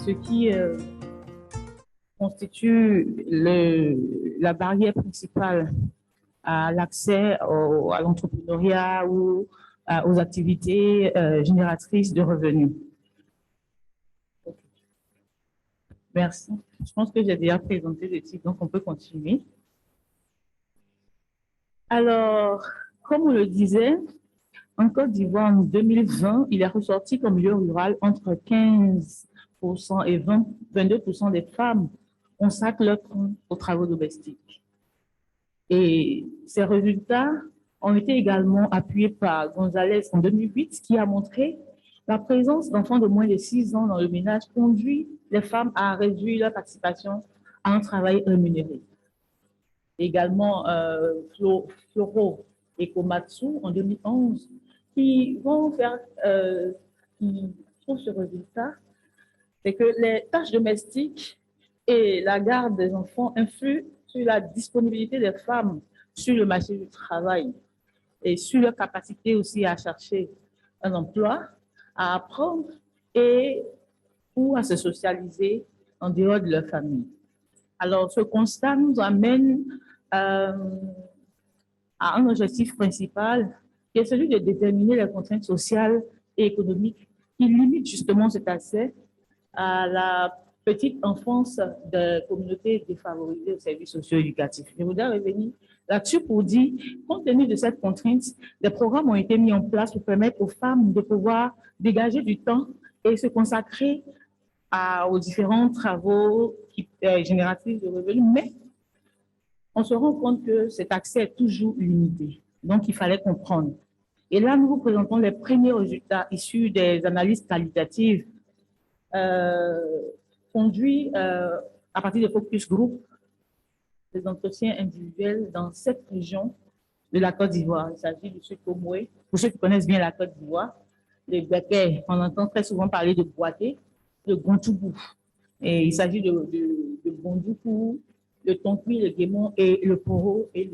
ce qui constitue la barrière principale à l'accès à l'entrepreneuriat ou aux activités génératrices de revenus. Merci. Je pense que j'ai déjà présenté le titre, donc on peut continuer. Alors, comme on le disait, en Côte d'Ivoire, en 2020, il est ressorti comme milieu rural entre 15% et 22% des femmes consacrent leur temps aux travaux domestiques. Et ces résultats ont été également appuyés par Gonzalez en 2008, qui a montré la présence d'enfants de moins de 6 ans dans le ménage conduit les femmes à réduire leur participation à un travail rémunéré. Également, Floro et Komatsu en 2011, qui trouvent ce résultat, c'est que les tâches domestiques et la garde des enfants influent sur la disponibilité des femmes sur le marché du travail et sur leur capacité aussi à chercher un emploi, à apprendre ou à se socialiser en dehors de leur famille. Alors, ce constat nous amène à un objectif principal, qui est celui de déterminer les contraintes sociales et économiques qui limitent justement cet accès à la petite enfance de communautés défavorisées aux services socio-éducatifs. Je voudrais revenir là-dessus pour dire, compte tenu de cette contrainte, des programmes ont été mis en place pour permettre aux femmes de pouvoir dégager du temps et se consacrer aux différents travaux génératifs de revenus, mais on se rend compte que cet accès est toujours limité. Donc, il fallait comprendre. Et là, nous vous présentons les premiers résultats issus des analyses qualitatives conduits à partir de focus group, des entretiens individuels dans 7 régions de la Côte d'Ivoire. Il s'agit du Sud Comoué. Pour ceux qui connaissent bien la Côte d'Ivoire, les Békés, on entend très souvent parler de Boaté, de Gontoubou. Et il s'agit de Bondoukou, le Tonkui, le Guémon et le Poro et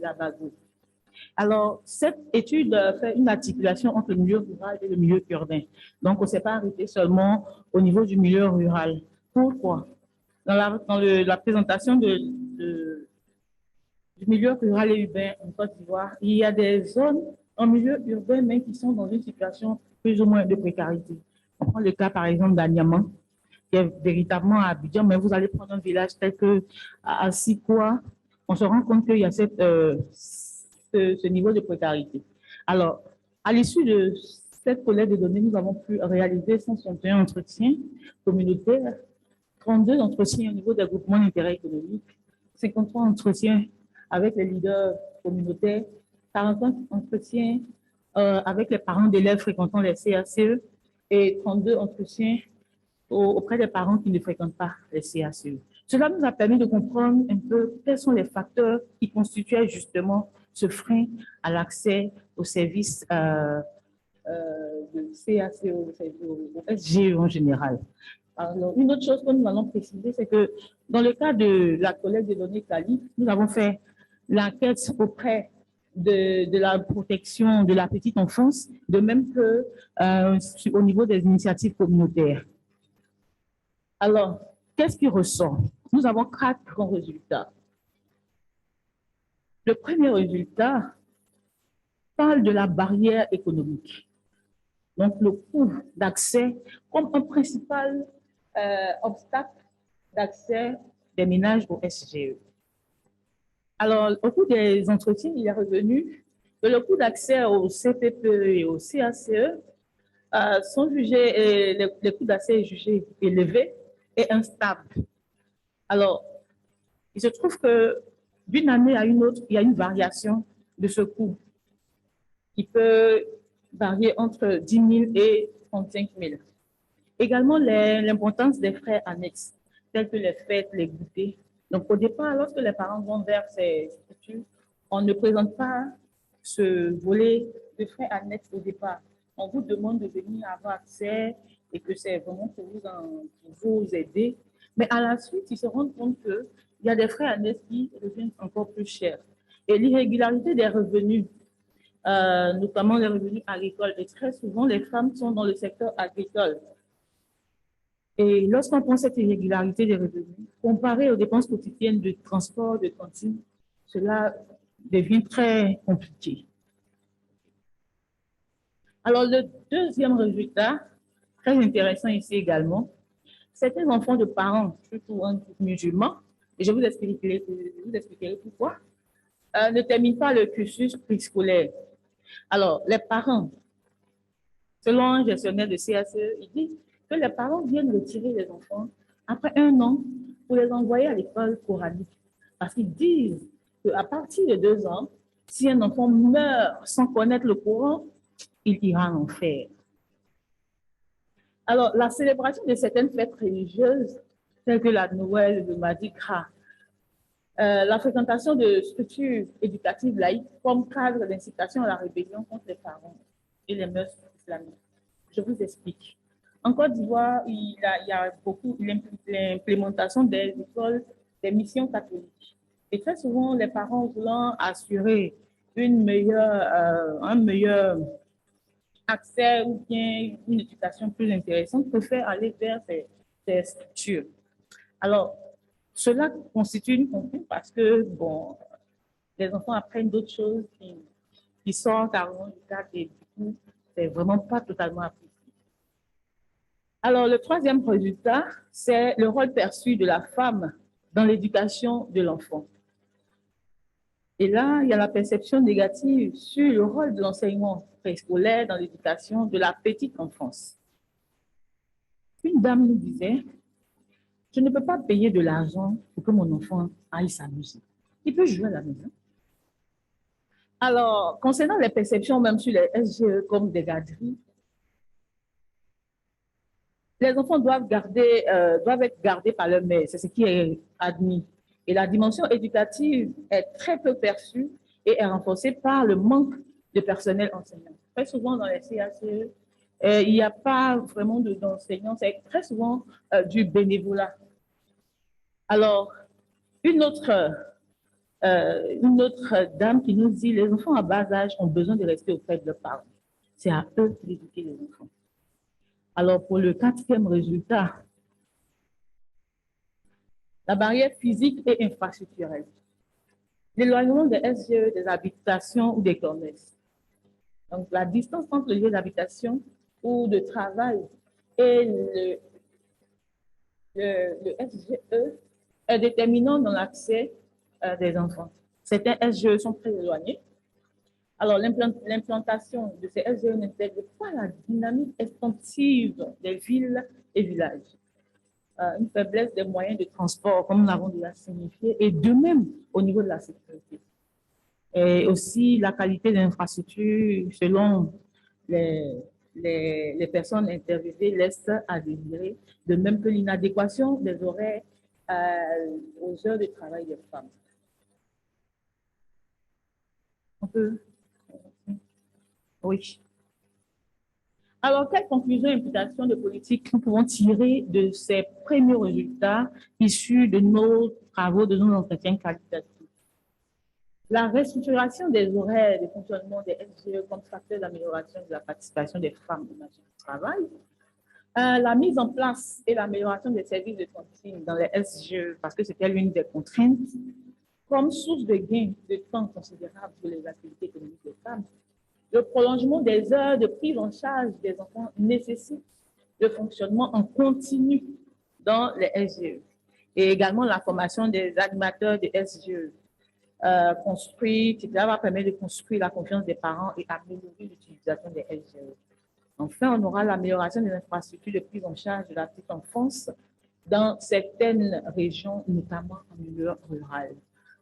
la Bago. Alors, cette étude fait une articulation entre le milieu rural et le milieu urbain. Donc, on ne s'est pas arrêté seulement au niveau du milieu rural. Pourquoi? Dans la présentation du milieu rural et urbain en Côte d'Ivoire, il y a des zones en milieu urbain, mais qui sont dans une situation plus ou moins de précarité. On prend le cas, par exemple, d'Aniaman, qui est véritablement à Abidjan, mais vous allez prendre un village tel que à Sikoa, on se rend compte qu'il y a ce niveau de précarité. Alors, à l'issue de cette collecte de données, nous avons pu réaliser 161 entretiens communautaires, 32 entretiens au niveau des groupements d'intérêt économique, 53 entretiens avec les leaders communautaires, 45 entretiens avec les parents d'élèves fréquentant les CACE et 32 entretiens auprès des parents qui ne fréquentent pas les CACE. Cela nous a permis de comprendre un peu quels sont les facteurs qui constituaient justement ce frein à l'accès aux services de CACE, au SGE en général. Alors, une autre chose que nous allons préciser, c'est que dans le cas de la collecte des données Cali, nous avons fait l'enquête auprès de la protection de la petite enfance, de même que au niveau des initiatives communautaires. Alors, qu'est-ce qui ressort? Nous avons 4 grands résultats. Le premier résultat parle de la barrière économique. Donc, le coût d'accès comme un principal obstacle d'accès des ménages au SGE. Alors, au cours des entretiens, il est revenu que le coût d'accès au CPPE et au CACE sont jugés, les coûts d'accès est jugé élevé et instable. Alors, il se trouve que d'une année à une autre, il y a une variation de ce coût qui peut varier entre 10 000 et 35 000. Également, l'importance des frais annexes, tels que les fêtes, les goûters. Donc, au départ, lorsque les parents vont vers ces structures, on ne présente pas ce volet de frais annexes au départ. On vous demande de venir avoir accès et que c'est vraiment pour vous aider. Mais à la suite, ils se rendent compte qu'il y a des frais annexes qui deviennent encore plus chers. Et l'irrégularité des revenus, notamment les revenus agricoles. Et très souvent, les femmes sont dans le secteur agricole. Et lorsqu'on prend cette irrégularité des revenus, comparée aux dépenses quotidiennes de transport, de cantine, cela devient très compliqué. Alors, le deuxième résultat, très intéressant ici également, certains enfants de parents, surtout musulmans, et je vous expliquerai pourquoi, ne terminent pas le cursus préscolaire. Alors, les parents, selon un gestionnaire de CACE, il dit que les parents viennent retirer les enfants après 1 an pour les envoyer à l'école coranique. Parce qu'ils disent qu'à partir de 2 ans, si un enfant meurt sans connaître le Coran, il ira en enfer. Alors, la célébration de certaines fêtes religieuses, telles que la Noël, le Mardi Gras, la fréquentation de structures éducatives laïques comme cadre d'incitation à la rébellion contre les parents et les mœurs islamiques. Je vous explique. En Côte d'Ivoire, il y a beaucoup l'implémentation des écoles, des missions catholiques. Et très souvent, les parents voulant assurer un meilleur accès ou bien une éducation plus intéressante préfèrent aller vers ces structures. Alors, cela constitue une contrainte parce que, bon, les enfants apprennent d'autres choses qui sortent carrément du cadre et du coup, c'est vraiment pas totalement apprécié. Alors, le troisième résultat, c'est le rôle perçu de la femme dans l'éducation de l'enfant. Et là, il y a la perception négative sur le rôle de l'enseignement préscolaire dans l'éducation de la petite enfance. Une dame nous disait, je ne peux pas payer de l'argent pour que mon enfant aille s'amuser. Il peut jouer à la maison. Alors, concernant les perceptions même sur les SGE comme des garderies, les enfants doivent être gardés par leur mère, c'est ce qui est admis. Et la dimension éducative est très peu perçue et est renforcée par le manque de personnel enseignant. Très souvent dans les CACE, il n'y a pas vraiment d'enseignants, c'est très souvent du bénévolat. Alors, une autre dame qui nous dit les enfants à bas âge ont besoin de rester auprès de leurs parents. C'est à eux d'éduquer les enfants. Alors, pour le quatrième résultat, la barrière physique et infrastructurelle. L'éloignement des SGE, des habitations ou des commerces. Donc, la distance entre le lieu d'habitation ou de travail et le SGE est déterminant dans l'accès des enfants. Certains SGE sont très éloignés. Alors, l'implantation de ces SGE n'intègre pas la dynamique extensive des villes et villages. Une faiblesse des moyens de transport, comme nous l'avons déjà signifié, et de même au niveau de la sécurité. Et aussi la qualité de l'infrastructure, selon les personnes interviewées, laisse à désirer, de même que l'inadéquation des horaires aux heures de travail des femmes. On peut... Oui. Alors, quelles conclusions et implications de politique nous pouvons tirer de ces premiers résultats issus de nos travaux, de nos entretiens qualitatifs? La restructuration des horaires de fonctionnement des SGE comme facteur d'amélioration de la participation des femmes au marché du travail, la mise en place et l'amélioration des services de cantine dans les SGE, parce que c'était l'une des contraintes, comme source de gain de temps considérable pour les activités économiques des femmes. Le prolongement des heures de prise en charge des enfants nécessite le fonctionnement en continu dans les SGE et également la formation des animateurs des SGE qui va permettre de construire la confiance des parents et améliorer l'utilisation des SGE. Enfin, on aura l'amélioration des infrastructures de prise en charge de la petite enfance dans certaines régions, notamment en milieu rural.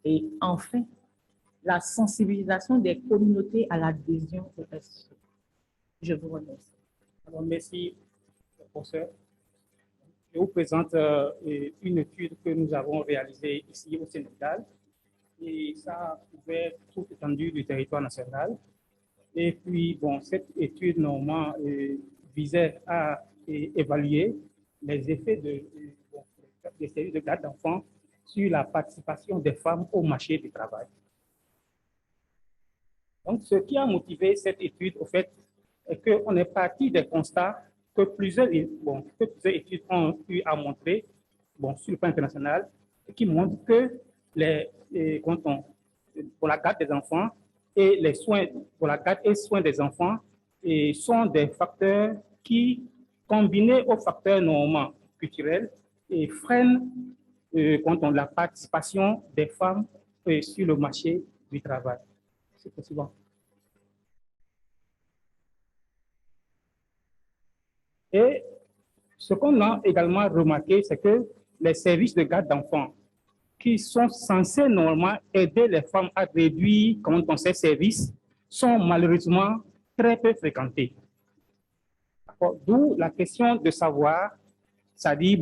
Et enfin, la sensibilisation des communautés à l'adhésion au SGE. Je vous remercie. Alors, merci, professeur. Je vous présente une étude que nous avons réalisée ici au Sénégal. Et ça a couvert toute l'étendue du territoire national. Et puis, bon, cette étude, normalement, visait à évaluer les effets des services de garde d'enfants sur la participation des femmes au marché du travail. Donc, ce qui a motivé cette étude, au fait, est qu'on est parti des constats que plusieurs études ont eu à montrer, sur le plan international, qui montrent que pour la garde des enfants et les soins, pour la garde et soins des enfants, sont des facteurs qui, combinés aux facteurs normalement culturels, freinent la participation des femmes sur le marché du travail. C'est possible. Et ce qu'on a également remarqué, c'est que les services de garde d'enfants qui sont censés normalement aider les femmes à réduire ces services sont malheureusement très peu fréquentés. D'où la question de savoir, c'est-à-dire,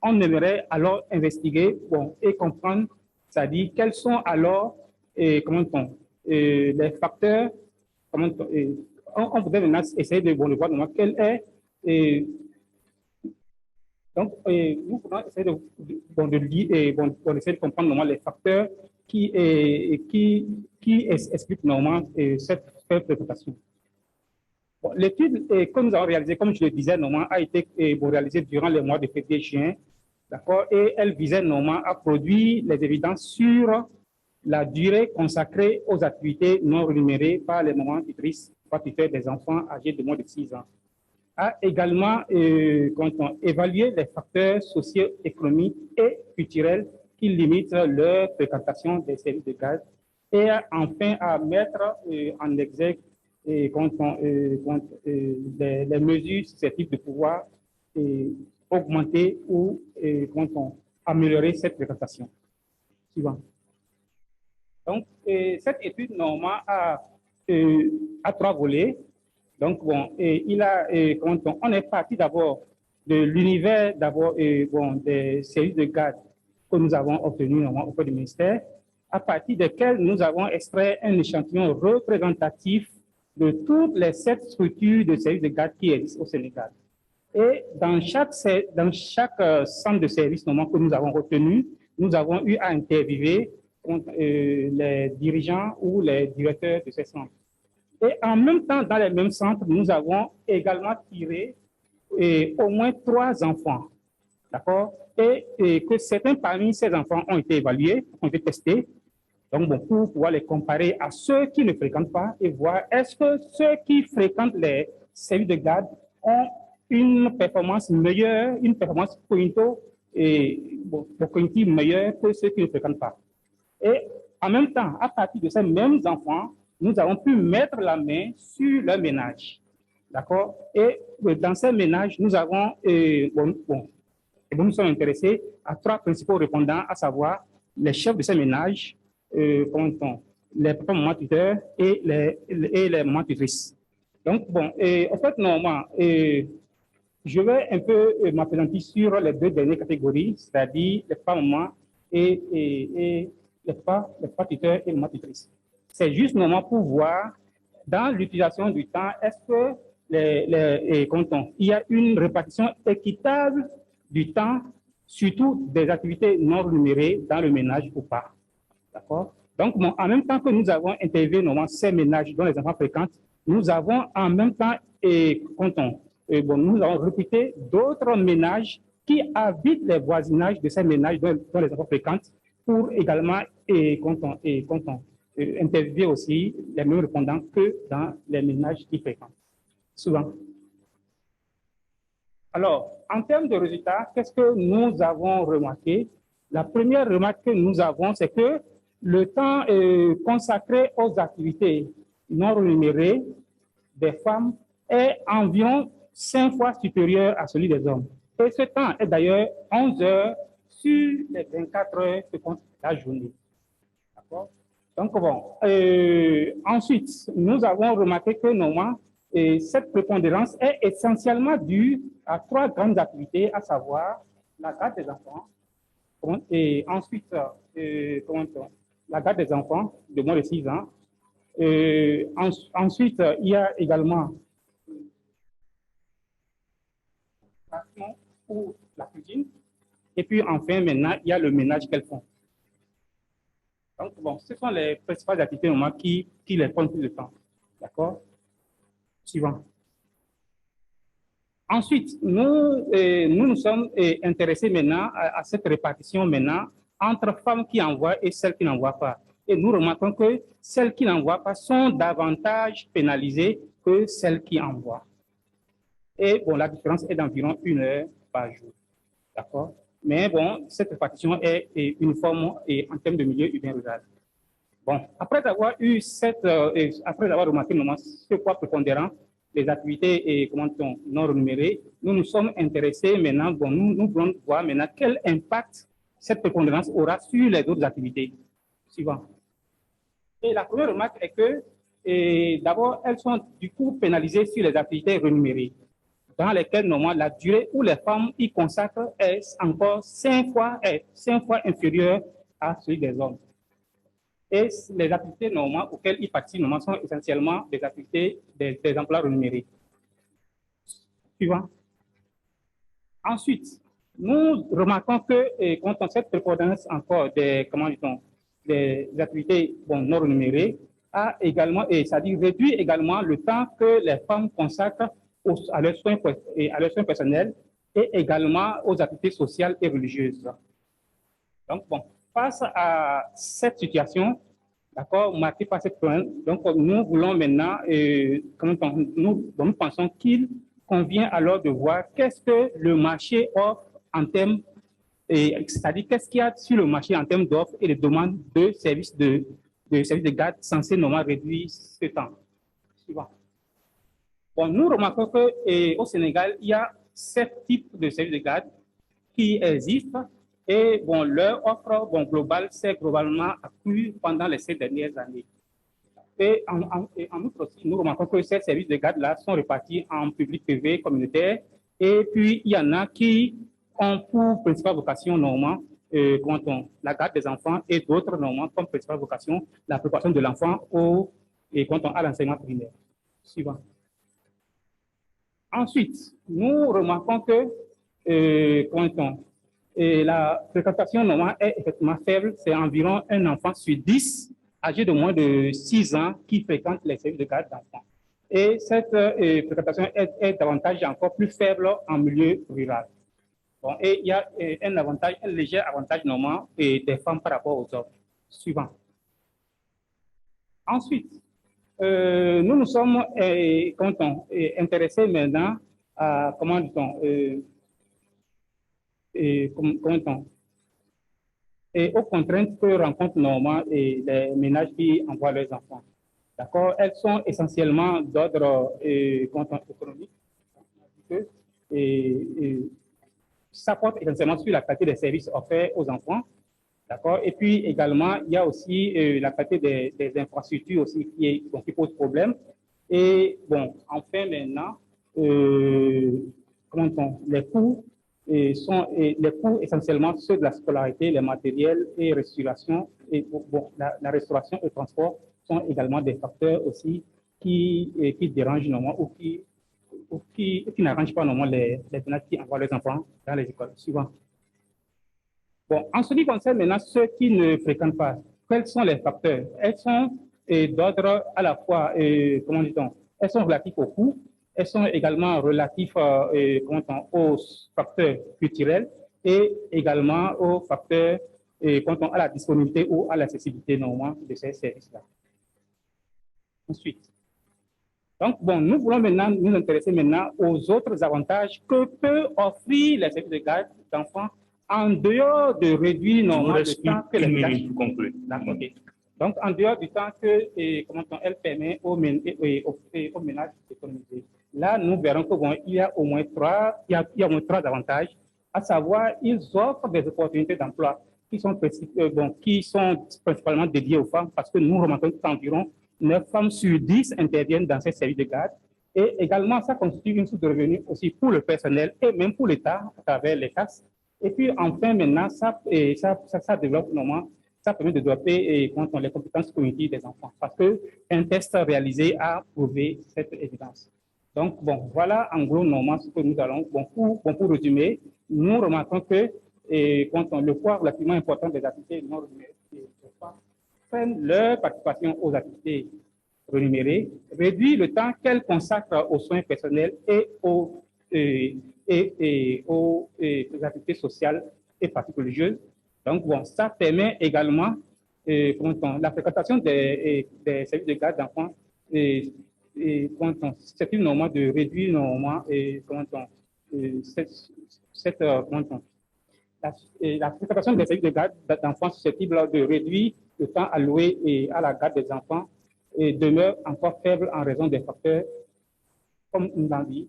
on aimerait alors investiguer et comprendre, c'est-à-dire quels sont alors les facteurs, on voudrait maintenant essayer de voir quel est donc, nous pouvons essayer de comprendre les facteurs qui expliquent normalement cette préoccupation. L'étude que nous avons réalisée, comme je le disais, normalement, a été réalisée durant les mois de février-juin, d'accord, et elle visait normalement à produire les évidences sur la durée consacrée aux activités non rémunérées par les mamans tutrices par tuteurs des enfants âgés de moins de 6 ans. A également évalué les facteurs socio-économiques et culturels qui limitent leur fréquentation des services de garde et enfin à mettre en exergue les mesures susceptibles de pouvoir augmenter ou améliorer cette fréquentation. Suivant. Donc, cette étude normalement a 3 volets. Donc, on est parti d'abord de l'univers des services de garde que nous avons obtenus auprès du ministère, à partir desquels nous avons extrait un échantillon représentatif de toutes les 7 structures de services de garde qui existent au Sénégal. Et dans chaque centre de service que nous avons retenu, nous avons eu à interviewer les dirigeants ou les directeurs de ces centres. Et en même temps, dans les mêmes centres, nous avons également tiré au moins 3 enfants, d'accord, et que certains parmi ces enfants ont été évalués, ont été testés, donc pour pouvoir les comparer à ceux qui ne fréquentent pas et voir est-ce que ceux qui fréquentent les services de garde ont une performance meilleure, une performance cognitive meilleure que ceux qui ne fréquentent pas. Et en même temps, à partir de ces mêmes enfants, nous avons pu mettre la main sur leur ménage. D'accord? Et dans ces ménages, nous avons, nous sommes intéressés à 3 principaux répondants, à savoir les chefs de ces ménages, les papas mamans tuteurs et les mamans tutrices. Donc, en fait, normalement, je vais un peu m'appesantir sur les 2 dernières catégories, c'est-à-dire les papas mamans et les papas tuteurs et les mamans tutrices. C'est juste normalement pour voir dans l'utilisation du temps, est-ce que il y a une répartition équitable du temps, surtout des activités non rémunérées dans le ménage ou pas. D'accord? Donc, en même temps que nous avons interviewé normalement ces ménages dont les enfants fréquentent, nous avons en même temps, nous avons recruté d'autres ménages qui habitent les voisinages de ces ménages dont les enfants fréquentent pour également interviewer aussi les mêmes répondants que dans les ménages qui fréquentent, souvent. Alors, en termes de résultats, qu'est-ce que nous avons remarqué? La première remarque que nous avons, c'est que le temps consacré aux activités non rémunérées des femmes est environ 5 fois supérieur à celui des hommes. Et ce temps est d'ailleurs 11 heures sur les 24 heures que compte la journée. D'accord? Donc, ensuite, nous avons remarqué que normalement, cette prépondérance est essentiellement due à 3 grandes activités, à savoir la garde des enfants, et ensuite, la garde des enfants de moins de 6 ans. Ensuite, il y a également ou la cuisine. Et puis, enfin, maintenant, il y a le ménage qu'elles font. Donc, ce sont les principales activités qui les prennent plus de temps. D'accord? Suivant. Ensuite, nous sommes intéressés maintenant à cette répartition maintenant entre femmes qui envoient et celles qui n'envoient pas. Et nous remarquons que celles qui n'envoient pas sont davantage pénalisées que celles qui envoient. Et bon, la différence est d'environ 1 heure par jour. D'accord? Mais bon, cette répartition est uniforme en termes de milieu urbain rural. Bon, après avoir remarqué ce poids prépondérant des activités non rémunérées, nous nous sommes intéressés maintenant, bon, nous voulons voir maintenant quel impact cette prépondérance aura sur les autres activités. Suivant. Et la première remarque est que, d'abord, elles sont du coup pénalisées sur les activités rémunérées, dans lesquelles, normalement, la durée où les femmes y consacrent est encore 5 fois inférieure à celui des hommes. Et les activités normales auxquelles ils participent normalement sont essentiellement des activités des emplois rémunérés. Suivant. Ensuite, nous remarquons que quand on cette prépondérance encore des activités non rémunérées, a également, c'est-à-dire réduit également le temps que les femmes consacrent à leurs soins personnels et également aux activités sociales et religieuses. Donc, bon, face à cette situation, d'accord, marquée par cette problème, donc nous voulons maintenant, nous pensons qu'il convient alors de voir qu'est-ce que le marché offre en termes, c'est-à-dire qu'est-ce qu'il y a sur le marché en termes d'offres et de demandes de services de garde censés normalement réduire ce temps. Suivant. Bon, nous remarquons qu'au Sénégal, il y a 7 types de services de garde qui existent. Et bon, leur offre globale s'est globalement accrue pendant les 7 dernières années. Et en outre aussi, nous remarquons que ces services de garde-là sont répartis en public, privé, communautaire. Et puis, il y en a qui ont pour principale vocation, normalement, la garde des enfants et d'autres, normalement, comme principale vocation, la préparation de l'enfant à l'enseignement primaire. Suivant. Ensuite, nous remarquons que, et la fréquentation normale est effectivement faible, c'est environ un enfant sur 10 âgé de moins de 6 ans qui fréquente les services de garde d'enfants. Et cette fréquentation est davantage encore plus faible en milieu rural. Bon, et il y a un léger avantage normal des femmes par rapport aux hommes. Suivant. Ensuite, nous nous sommes intéressés maintenant à et aux contraintes que rencontrent normalement les ménages qui envoient leurs enfants. D'accord? Elles sont essentiellement d'ordre économique. Ça porte essentiellement sur la qualité des services offerts aux enfants. D'accord? Et puis également, il y a aussi la qualité des infrastructures aussi qui pose problème. Et bon, enfin maintenant, les coûts les coûts essentiellement ceux de la scolarité, les matériels et restauration, et bon, la restauration et le transport sont également des facteurs aussi qui dérangent normalement ou qui n'arrangent pas normalement les parents qui envoient leurs enfants dans les écoles. Suivant. Bon, en ce qui concerne maintenant ceux qui ne fréquentent pas, quels sont les facteurs? Elles sont d'ordre à la fois, elles sont relatives au coût, elles sont également relatives aux facteurs culturels et également aux facteurs à la disponibilité ou à l'accessibilité normalement de ces services-là. Ensuite, donc, bon, nous voulons maintenant nous intéresser maintenant aux autres avantages que peut offrir les services de garde d'enfants en dehors de réduire normalement le temps que les ménages concluent. Okay. Donc, en dehors du temps que elle permet aux ménages d'économiser. Là, nous verrons qu'il y a au moins trois avantages, à savoir, ils offrent des opportunités d'emploi qui sont principalement dédiées aux femmes, parce que nous remarquons qu'environ 9 femmes sur 10 interviennent dans ces services de garde. Et également, ça constitue une source de revenus aussi pour le personnel et même pour l'État à travers les taxes. Et puis, enfin, maintenant, ça développe normalement, ça permet de développer les compétences cognitives des enfants, parce qu'un test réalisé a prouvé cette évidence. Donc, bon, voilà en gros, normalement, ce que nous allons, pour résumer, nous remarquons que le poids relativement important des activités non rémunérées prennent leur participation aux activités rémunérées, réduit le temps qu'elles consacrent aux soins personnels et aux et aux activités sociales et pratiques religieuses. Donc, bon, ça permet également la fréquentation des services de garde d'enfants c'est une norme de réduire normalement la fréquentation des services de garde d'enfants susceptible de réduire le temps alloué à la garde des enfants et demeure encore faible en raison des facteurs comme nous l'avons dit,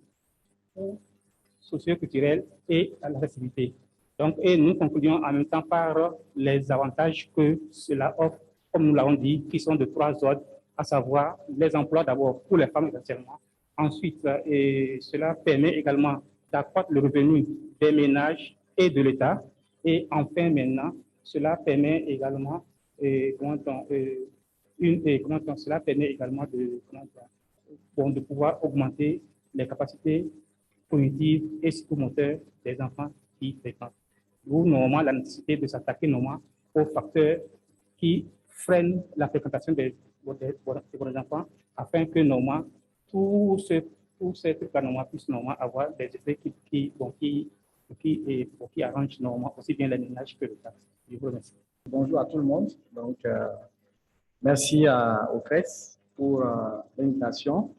socio-culturels et à l'accessibilité. Donc, et nous concluons en même temps par les avantages que cela offre, comme nous l'avons dit, qui sont de 3 ordres, à savoir les emplois d'abord pour les femmes essentiellement. Ensuite, cela permet également d'accroître le revenu des ménages et de l'État. Et enfin, maintenant, cela permet également, cela permet également de pouvoir augmenter les capacités cognitives et psychomoteurs des enfants qui fréquentent. D'où normalement la nécessité de s'attaquer normalement aux facteurs qui freinent la fréquentation des enfants afin que normalement tous ces trucs-là normalement puissent normalement avoir des effets qui arrangent normalement aussi bien les ménages que l'État. Je vous remercie. Bonjour à tout le monde. Donc, merci au CRES pour l'invitation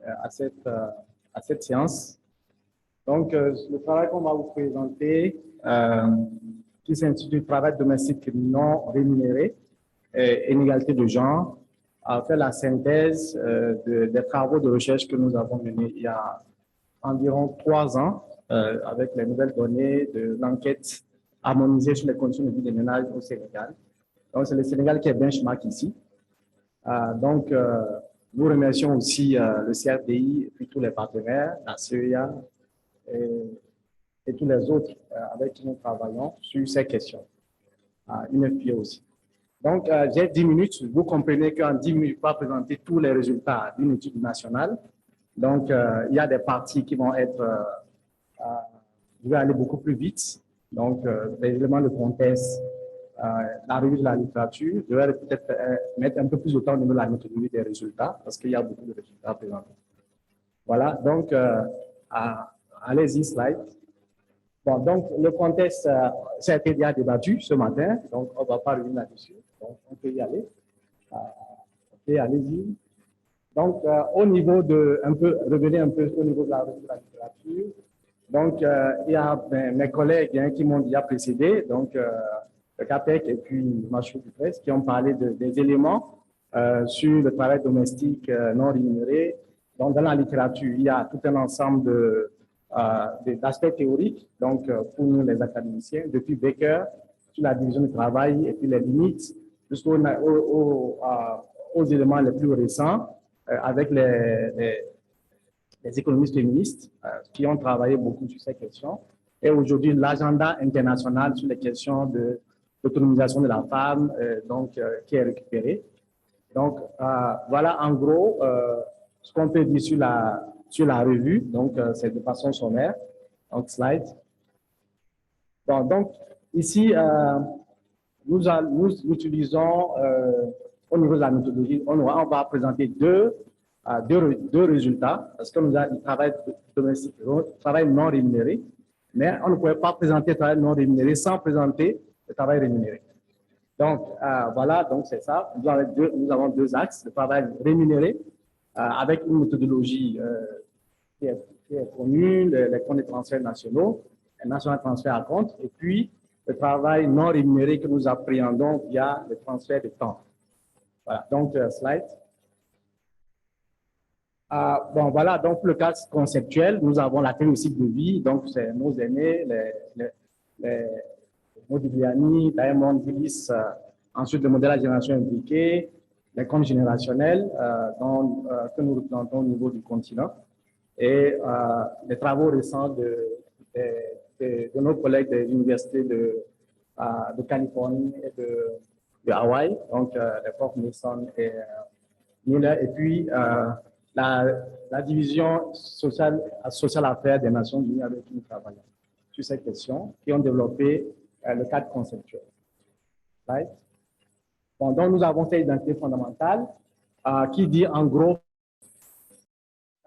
à cette séance. Donc, le travail qu'on va vous présenter, qui s'intitule Travail domestique non rémunéré et inégalité de genre, a fait la synthèse des travaux de recherche que nous avons menés il y a environ 3 ans avec les nouvelles données de l'enquête harmonisée sur les conditions de vie des ménages au Sénégal. Donc, c'est le Sénégal qui est benchmark ici. Nous remercions aussi le CRDI et puis tous les partenaires, la CEA et tous les autres avec qui nous travaillons sur ces questions. UNFPA aussi. Donc, j'ai 10 minutes. Vous comprenez qu'en 10 minutes, je ne peux pas présenter tous les résultats d'une étude nationale. Donc, il y a des parties qui vont être... je vais aller beaucoup plus vite. Donc, les éléments de contexte, la revue de la littérature. Je vais peut-être mettre un peu plus de temps au niveau de la méthodologie des résultats parce qu'il y a beaucoup de résultats à présenter. Voilà, donc, allez-y, slide. Bon, donc, le contexte, ça a été déjà débattu ce matin, donc on ne va pas revenir là-dessus. Donc, on peut y aller. Ok, allez-y. Donc, au niveau de, revenez un peu au niveau de la revue de la littérature. Donc, il y a mes collègues qui m'ont déjà précédé, donc le CAPEC et puis Machou Dupresse, qui ont parlé des éléments sur le travail domestique non rémunéré. Donc, dans la littérature, il y a tout un ensemble d'aspects théoriques, donc pour nous les académiciens, depuis Becker, sur la division du travail et puis les limites, jusqu'aux éléments les plus récents, avec les économistes féministes qui ont travaillé beaucoup sur ces questions. Et aujourd'hui, l'agenda international sur les questions de l'autonomisation de la femme, qui est récupéré. Donc, voilà en gros ce qu'on peut dire sur la revue. Donc, c'est de façon sommaire. Donc, slide. Bon, donc, ici, nous utilisons, au niveau de la méthodologie, on va présenter deux résultats, parce que nous avons du travail domestique, travail non rémunéré, mais on ne pouvait pas présenter le travail non rémunéré sans présenter le travail rémunéré. Donc, voilà, donc c'est ça. Nous avons 2 axes, le travail rémunéré, avec une méthodologie qui est connue, les comptes de transferts nationaux, les national transfert à compte, et puis le travail non rémunéré que nous appréhendons via le transfert de temps. Voilà, donc, slide. Bon, voilà, donc le cas conceptuel, nous avons la théorie cycle de vie, donc c'est nos aînés, les Modigliani, Diamond, Willis, ensuite le modèle à génération impliquée, les comptes générationnels que nous représentons au niveau du continent et les travaux récents de nos collègues des universités de Californie et de Hawaï, donc les profs Nilsson et Miller, et puis la division sociale affaires des Nations Unies avec qui nous travaillons sur ces questions, qui ont développé le cadre conceptuel. Right? Bon, donc, nous avons fait l'identité fondamentale qui dit en gros,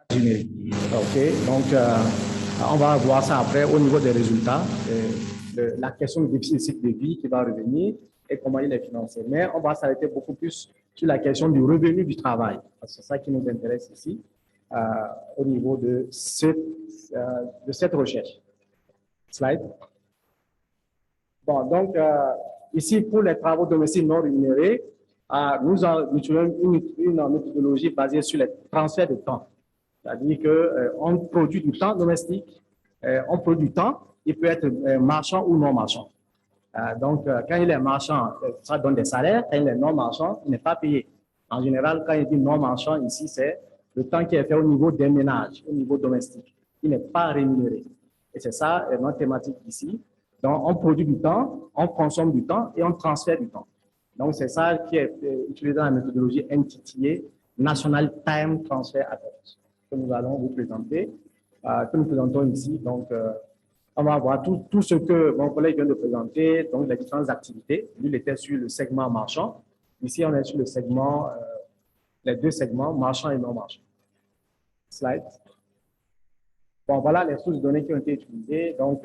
OK, donc On va voir ça après au niveau des résultats, la question du déficit de cycle de vie qui va revenir et comment il est financé. Mais on va s'arrêter beaucoup plus sur la question du revenu du travail. C'est ça qui nous intéresse ici au niveau de cette recherche. Slide. Bon, donc, ici, pour les travaux domestiques non rémunérés, nous utilisons une méthodologie basée sur les transferts de temps. C'est-à-dire qu'on produit du temps domestique, on produit du temps, il peut être marchand ou non marchand. Donc, quand il est marchand, ça donne des salaires. Quand il est non marchand, il n'est pas payé. En général, quand il dit non marchand, ici, c'est le temps qui est fait au niveau des ménages, au niveau domestique. Il n'est pas rémunéré. Et c'est ça notre thématique ici. Donc, on produit du temps, on consomme du temps et on transfère du temps. Donc, c'est ça qui est utilisé dans la méthodologie NTTA, National Time Transfer Approach, que nous allons vous présenter, que nous présentons ici. Donc, on va voir tout ce que mon collègue vient de présenter, donc les différentes activités. Lui, il était sur le segment marchand. Ici, on est sur le segment, les deux segments, marchand et non marchand. Slide. Bon, voilà les sources de données qui ont été utilisées. Donc,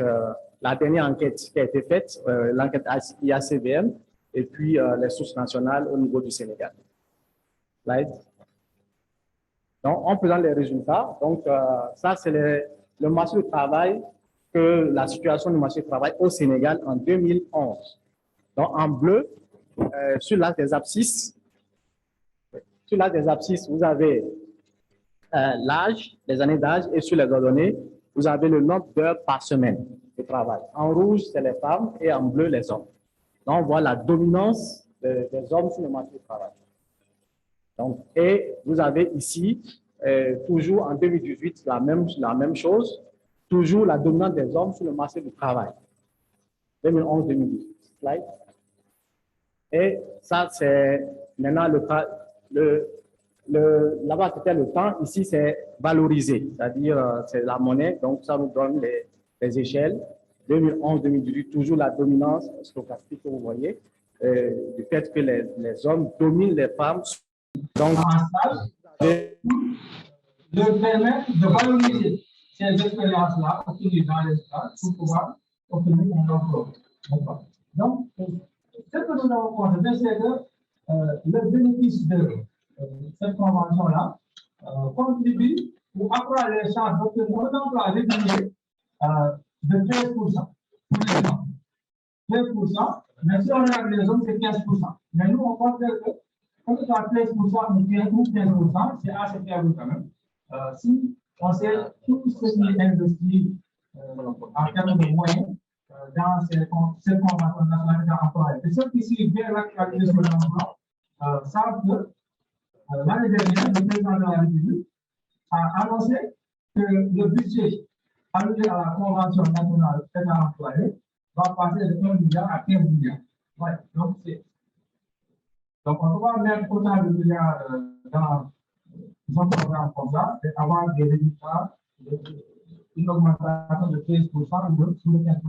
la dernière enquête qui a été faite, l'enquête IACVM, et puis les sources nationales au niveau du Sénégal. Slide. Donc, on présente les résultats. Donc, ça, c'est le marché du travail, la situation du marché du travail au Sénégal en 2011. Donc, en bleu, sur l'axe des abscisses, vous avez l'âge, les années d'âge, et sur les ordonnées, vous avez le nombre d'heures par semaine de travail. En rouge, c'est les femmes, et en bleu, les hommes. Donc, on voit la dominance des hommes sur le marché du travail. Donc, et vous avez ici, toujours en 2018, la même chose, toujours la dominance des hommes sur le marché du travail. 2011-2018. Slide. Et ça, c'est maintenant là-bas, c'était le temps. Ici, c'est valorisé, c'est-à-dire c'est la monnaie. Donc, ça nous donne les échelles. 2011-2018, toujours la dominance stochastique que vous voyez, du fait que les hommes dominent les femmes. Donc, de permettre de valoriser ces expériences-là obtenues dans les stages pour pouvoir obtenir un emploi. Donc, ce que nous avons constaté, c'est que le bénéfice de cette convention-là contribue pour accroître les chances d'obtenir un emploi régulier de 13% pour les gens. 13%, mais si on regarde les hommes, c'est 15%. Mais nous, on considère que quand on a 13% ou 15%, c'est assez faible quand même. Si on sait tout ce qui est investi en termes de moyens dans cette convention nationale d'emploi. Et ceux qui suivent bien l'actualisation de l'emploi savent que l'année dernière, le président de la République a annoncé que le budget alloué à la convention nationale d'employés va passer de 1 milliard à 15 milliards. Ouais, donc, on ne peut pas mettre autant de milliards dans un programme comme ça et avoir des résultats, une augmentation de 13% ou de 15%.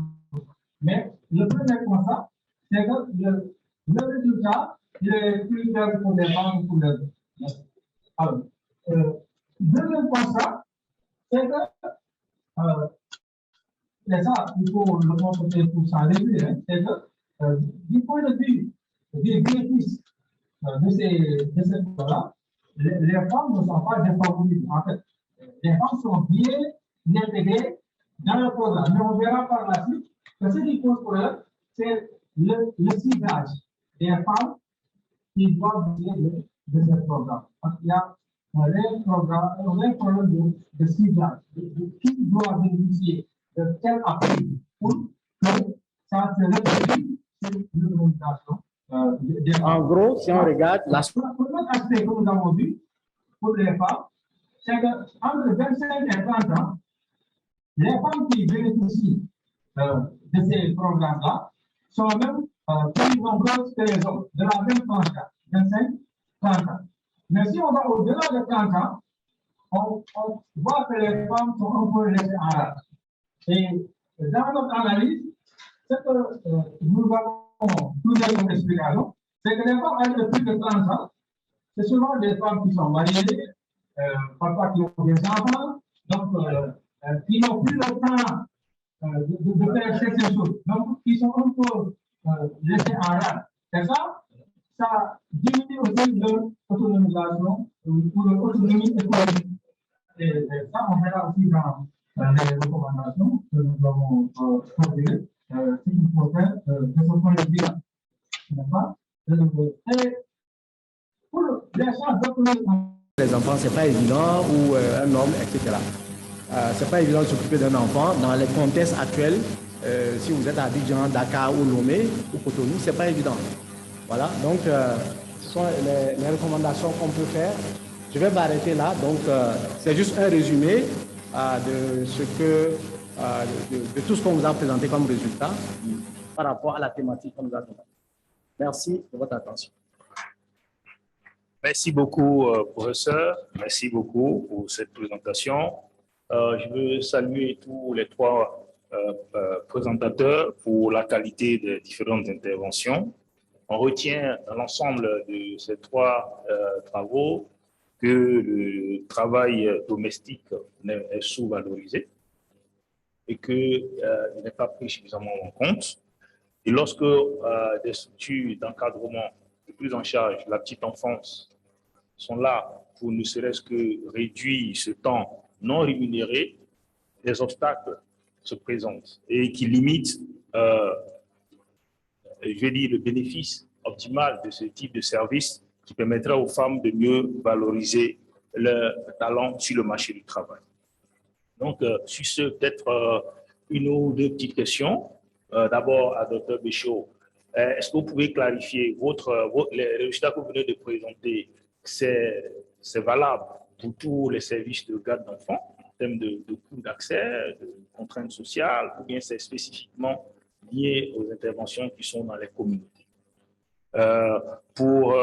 Mais le premier constat, c'est que le résultat est plus faible pour les femmes que pour les hommes. Alors, deuxième constat, c'est que, et ça, il faut le constater pour s'en réduire, c'est que, du point de vue des bénéfices de ces choses-là, les femmes ne sont pas défavorisées. En fait, les femmes sont bien intégrées dans le programme. Mais on verra par la suite que ce qui pose problème, c'est le ciblage des femmes qui doivent bénéficier de ce programme. Parce qu'il y a un réel problème de ciblage, de qui doit bénéficier de quel appui pour que ça se réduise sur l'utilisation. En gros, si on regarde la premier aspect que nous avons vu pour les femmes, c'est qu'entre 25 et 30 ans, les femmes qui bénéficient de ces programmes-là sont même plus nombreuses que les hommes, de la même tranche, 25-30 ans. Mais si on va au-delà de 30 ans, on voit que les femmes sont un peu laissées en rade. Et dans notre analyse, ce que nous avons plusieurs comme explication, c'est que les femmes âgées de plus de 30 ans, c'est souvent des femmes qui sont mariées, parfois qui ont des enfants, donc qui n'ont plus le temps de faire certaines choses, donc qui sont un peu laissés en rade. C'est ça? Ça diminue aussi leur autonomisation pour leur autonomie économique. Et ça, on verra aussi dans les recommandations que nous avons formulées, ce qu'il faut faire de ce point de vue-là. N'est-ce pas? Et pour l'échange d'autonomie. Les enfants, ce n'est pas évident, ou un homme, etc. Ce n'est pas évident de s'occuper d'un enfant. Dans les contextes actuels, si vous êtes à Abidjan, Dakar ou Lomé ou Cotonou, ce n'est pas évident. Voilà, donc ce sont les recommandations qu'on peut faire. Je vais m'arrêter là. Donc, c'est juste un résumé de ce que, de tout ce qu'on vous a présenté comme résultat par rapport à la thématique qu'on nous a donnée. Merci de votre attention. Merci beaucoup, professeur. Merci beaucoup pour cette présentation. Je veux saluer tous les trois présentateurs pour la qualité des différentes interventions. On retient dans l'ensemble de ces trois travaux que le travail domestique est sous-valorisé et qu'il n'est pas pris suffisamment en compte. Et lorsque des structures d'encadrement de prise en charge de la petite enfance sont là pour ne serait-ce que réduire ce temps non rémunéré, des obstacles se présentent et qui limitent, je vais dire, le bénéfice optimal de ce type de service qui permettra aux femmes de mieux valoriser leur talent sur le marché du travail. Donc, sur ce, peut-être une ou deux petites questions. D'abord à Dr Béchaud, est-ce que vous pouvez clarifier les résultats que vous venez de présenter, c'est valable pour tous les services de garde d'enfants en termes de coûts d'accès, de contraintes sociales, ou bien c'est spécifiquement lié aux interventions qui sont dans les communautés? Pour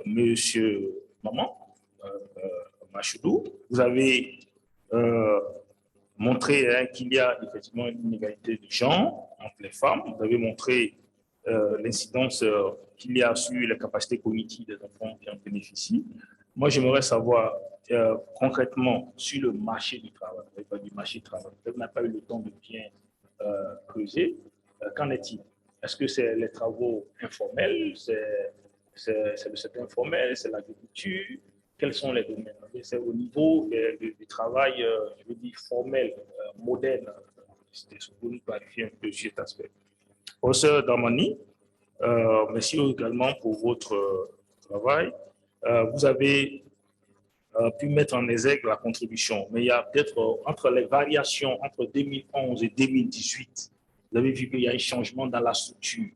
Monsieur Maman Machoudou, vous avez montré qu'il y a effectivement une inégalité de genre entre les femmes. Vous avez montré l'incidence qu'il y a sur les capacités cognitives des enfants qui en bénéficient. Moi, j'aimerais savoir concrètement sur le marché du travail, du marché du travail. Peut-être n'a pas eu le temps de bien creuser. Qu'en est-il? Est-ce que c'est les travaux informels, c'est le secteur informel, c'est l'agriculture? Quels sont les domaines? C'est au niveau du travail, je veux dire, formel, moderne. C'était ce que vous nous clarifiez un peu sur cet aspect. Professeur Damani, merci également pour votre travail. Vous avez pu mettre en exergue la contribution, mais il y a peut-être entre les variations entre 2011 et 2018, vous avez vu qu'il y a un changement dans la structure.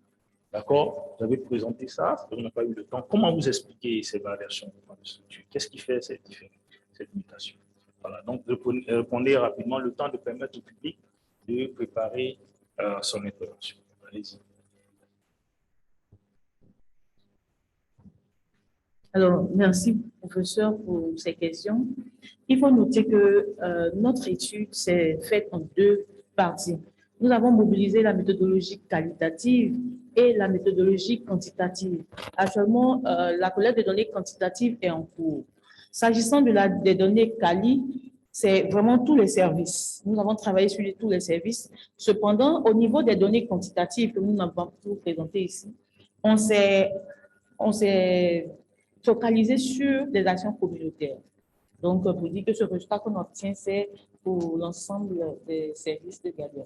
D'accord? Vous avez présenté ça, on n'a pas eu le temps. Comment vous expliquez ces variations dans la structure? Qu'est-ce qui fait cette mutation? Voilà, donc répondez rapidement, le temps de permettre au public de préparer son intervention. Allez-y. Alors, merci, professeur, pour ces questions. Il faut noter que notre étude s'est faite en deux parties. Nous avons mobilisé la méthodologie qualitative et la méthodologie quantitative. Actuellement, la collecte des données quantitatives est en cours. S'agissant des données quali, c'est vraiment tous les services. Nous avons travaillé sur tous les services. Cependant, au niveau des données quantitatives que nous n'avons pas pu vous présenter ici, on s'est focalisé sur les actions communautaires. Donc, pour dire que ce résultat qu'on obtient, c'est pour l'ensemble des services de gardiens.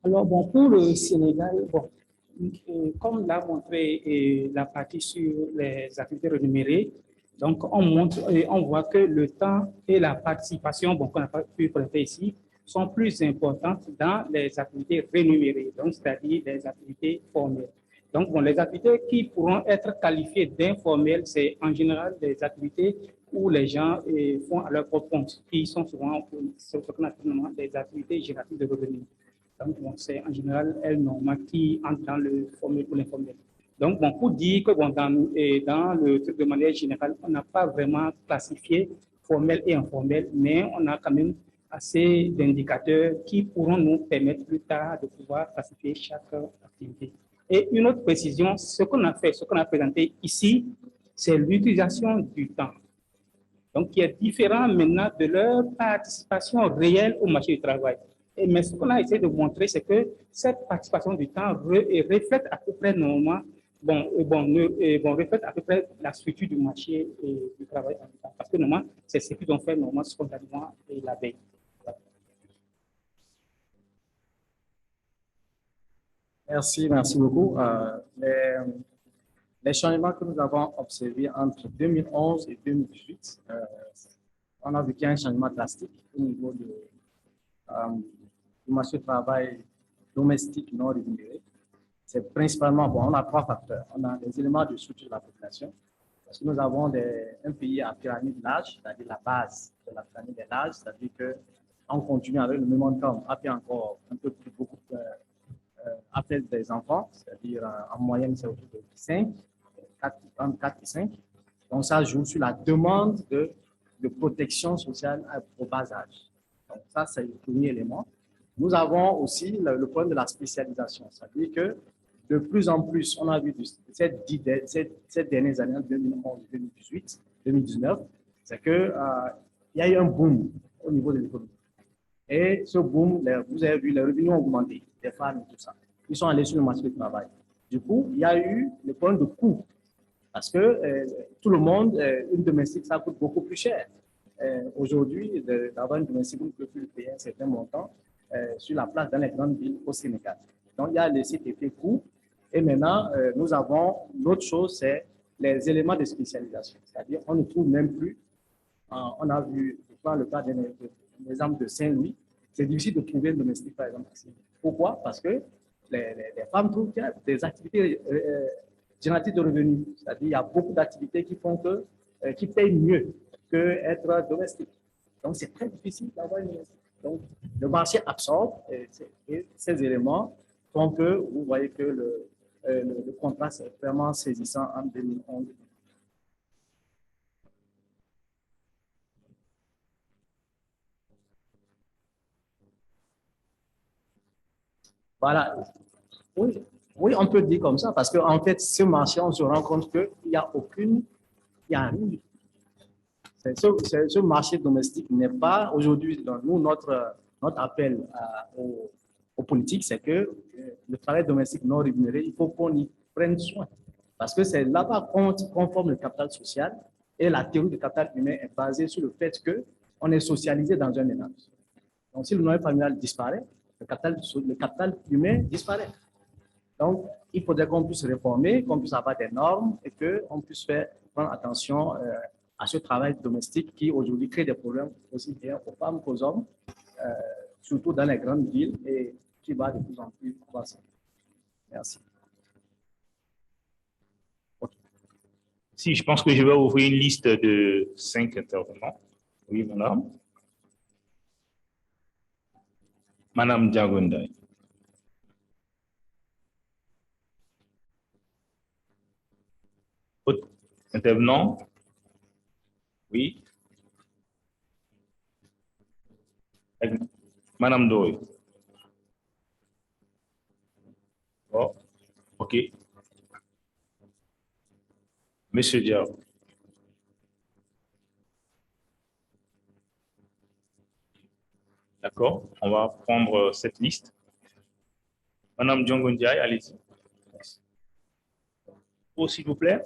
Alors, bon, pour le Sénégal, bon, comme l'a montré la partie sur les activités rémunérées, donc on montre et on voit que le temps et la participation, bon, qu'on n'a pas pu présenter ici, sont plus importantes dans les activités rémunérées, donc c'est-à-dire les activités formelles. Donc, bon, les activités qui pourront être qualifiées d'informelles, c'est en général des activités où les gens font à leur propre compte, qui sont souvent ce qu'on appelle des activités génératives de revenus. Donc, bon, c'est en général elles qui entrent dans le formel ou l'informel. Donc, bon, pour dire que bon, dans le truc de manière générale, on n'a pas vraiment classifié formel et informel, mais on a quand même assez d'indicateurs qui pourront nous permettre plus tard de pouvoir classifier chaque activité. Et une autre précision, ce qu'on a fait, ce qu'on a présenté ici, c'est l'utilisation du temps. donc qui est différent maintenant de leur participation réelle au marché du travail. Mais ce qu'on a essayé de montrer, c'est que cette participation du temps reflète à peu près normalement, reflète à peu près la structure du marché du travail en temps. Parce que normalement, c'est ce qu'ils ont fait normalement spontanément et la veille. Merci beaucoup. Les changements que nous avons observés entre 2011 et 2018, on a vu qu'il y a un changement drastique au niveau du marché du travail domestique non rémunéré. C'est principalement, on a trois facteurs. On a des éléments de structure de la population, parce que nous avons un pays à pyramide large, c'est-à-dire la base de la pyramide est large, c'est-à-dire qu'on continue avec le même income, après encore un peu plus, beaucoup après des enfants, c'est-à-dire en moyenne c'est autour de 5, 4 et 5. Donc ça joue sur la demande de protection sociale au bas âge. Donc ça c'est le premier élément. Nous avons aussi le problème de la spécialisation, c'est-à-dire que de plus en plus, on a vu ces dernières années, 2011, 2018, 2019, c'est qu'il y a eu un boom au niveau de l'économie. Et ce boom, vous avez vu, les revenus ont augmenté, les femmes et tout ça. Ils sont allés sur le marché du travail. Du coup, il y a eu le problème de coût. Parce que tout le monde, une domestique, ça coûte beaucoup plus cher. Aujourd'hui, d'avoir une domestique, vous ne pouvez plus payer un certain montant sur la place dans les grandes villes au Sénégal. Donc, il y a le CTP coût. Et maintenant, nous avons l'autre chose, c'est les éléments de spécialisation. C'est-à-dire, on ne trouve même plus, on a vu, je prends le cas d'un exemple de Saint-Louis, c'est difficile de trouver un domestique, par exemple. Pourquoi? Parce que les femmes trouvent qu'il y a des activités génératrices de revenus. C'est-à-dire, il y a beaucoup d'activités qui font qui payent mieux qu'être domestique. Donc, c'est très difficile d'avoir une domestique. Donc, le marché absorbe et ces éléments font que vous voyez que le contraste est vraiment saisissant en 2011. Voilà. Oui, on peut dire comme ça, parce qu'en fait, ce marché, on se rend compte qu'il n'y a il n'y a rien. Ce marché domestique n'est pas aujourd'hui, nous, notre appel aux politiques, c'est que le travail domestique non rémunéré, il faut qu'on y prenne soin. Parce que c'est là-bas qu'on forme le capital social et la théorie du capital humain est basée sur le fait qu'on est socialisé dans un ménage. Donc, si le noyau familial disparaît, le capital humain disparaît. Donc, il faudrait qu'on puisse réformer, qu'on puisse avoir des normes et qu'on puisse prendre attention à ce travail domestique qui aujourd'hui crée des problèmes aussi bien aux femmes qu'aux hommes, surtout dans les grandes villes et qui va de plus en plus croissant. Merci. Okay. Si, je pense que je vais ouvrir une liste de 5 intervenants. Oui, madame. Madame Diagondaï. Autre intervenant? Oui. Madame Doy. Oh, OK. Monsieur Diao. D'accord, on va prendre cette liste. Madame Djongondiaï, allez-y. Oh, s'il vous plaît.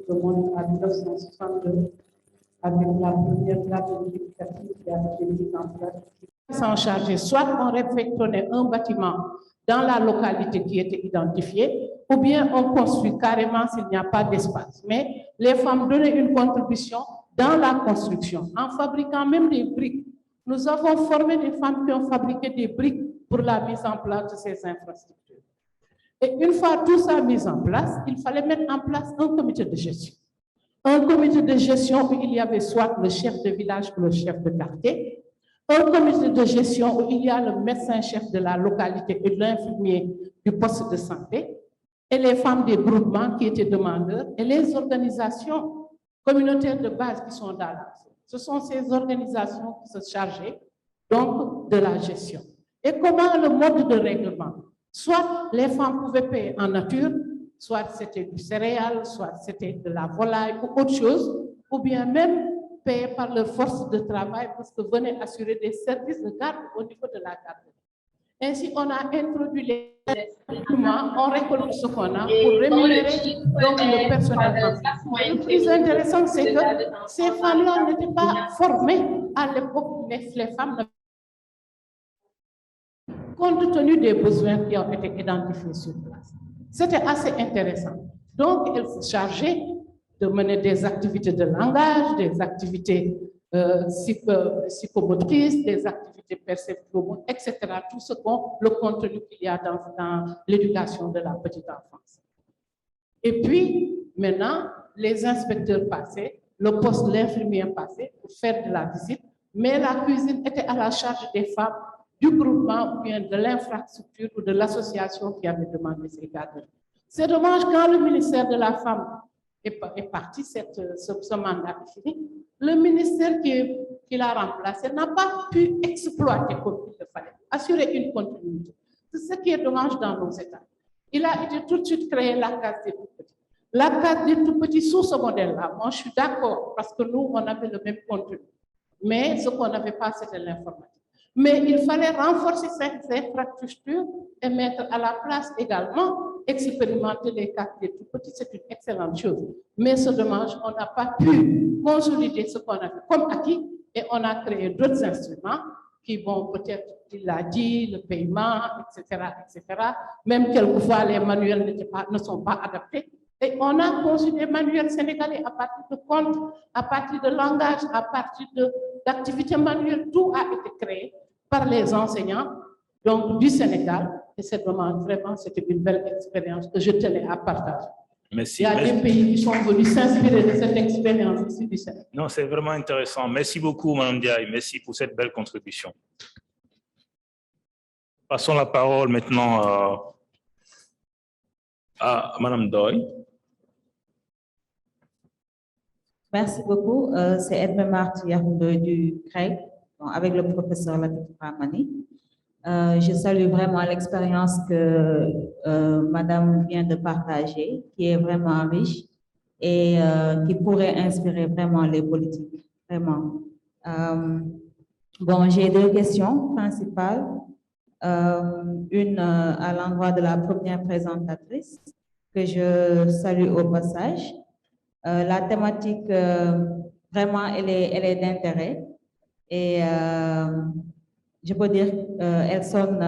Donc, à 1962, avec la première grave éducative qui a été mise en place. S'en charger, soit on réfectionnait un bâtiment dans la localité qui était identifiée, ou bien on construit carrément s'il n'y a pas d'espace. Mais les femmes donnaient une contribution dans la construction, en fabriquant même des briques. Nous avons formé des femmes qui ont fabriqué des briques pour la mise en place de ces infrastructures. Et une fois tout ça mis en place, il fallait mettre en place un comité de gestion. Un comité de gestion où il y avait soit le chef de village ou le chef de quartier, un comité de gestion où il y a le médecin-chef de la localité et l'infirmier du poste de santé, et les femmes des groupements qui étaient demandeurs, et les organisations communautaires de base qui sont dans la zone. Ce sont ces organisations qui se chargeaient donc de la gestion. Et comment le mode de règlement? Soit les femmes pouvaient payer en nature, soit c'était du céréal, soit c'était de la volaille ou autre chose, ou bien même payer par leur force de travail parce que venaient assurer des services de garde au niveau de la garde. Ainsi, on a introduit les documents, on récolte ce qu'on a pour rémunérer donc le personnel. Le plus intéressant, c'est que ces femmes-là n'étaient pas formées à l'époque, mais les femmes, compte tenu des besoins qui ont été identifiés sur place. C'était assez intéressant. Donc, elles se chargeaient de mener des activités de langage, des activités psychomotrices, des activités perceptives, etc. Tout ce le contenu qu'il y a dans l'éducation de la petite enfance. Et puis, maintenant, les inspecteurs passaient, le poste de l'infirmier passait pour faire de la visite, mais la cuisine était à la charge des femmes du groupement ou bien de l'infrastructure ou de l'association qui avait demandé ces gardes. C'est dommage, quand le ministère de la Femme est parti, ce mandat est fini, le ministère qui l'a remplacé n'a pas pu exploiter comme il le fallait, assurer une continuité. C'est ce qui est dommage dans nos États. Il a été tout de suite créé la case des tout-petits. La case des tout-petits sous ce modèle-là, moi je suis d'accord, parce que nous, on avait le même contenu. Mais ce qu'on n'avait pas, c'était l'informatique. Mais il fallait renforcer ces infrastructures et mettre à la place également, expérimenter les cartes des tout-petits, c'est une excellente chose. Mais c'est dommage, on n'a pas pu consolider ce qu'on a fait comme acquis et on a créé d'autres instruments qui vont peut-être, il l'a dit, le paiement, etc., etc. Même quelquefois, les manuels ne sont pas adaptés. Et on a conçu des manuels sénégalais à partir de comptes, à partir de langage, à partir d'activités manuelles. Tout a été créé par les enseignants donc, du Sénégal. Et c'est vraiment, c'était une belle expérience que je tenais à partager. Merci. Il y a des pays qui sont venus s'inspirer de cette expérience ici du Sénégal. Non, c'est vraiment intéressant. Merci beaucoup, Mme Diaye. Merci pour cette belle contribution. Passons la parole maintenant à Mme Doy. Merci beaucoup. C'est Edme Marty du CREG, avec le professeur Latif Ramani. Je salue vraiment l'expérience que Madame vient de partager, qui est vraiment riche et qui pourrait inspirer vraiment les politiques, vraiment. Bon, j'ai deux questions principales. Une à l'endroit de la première présentatrice, que je salue au passage. La thématique, vraiment, elle est d'intérêt et je peux dire qu'elle sonne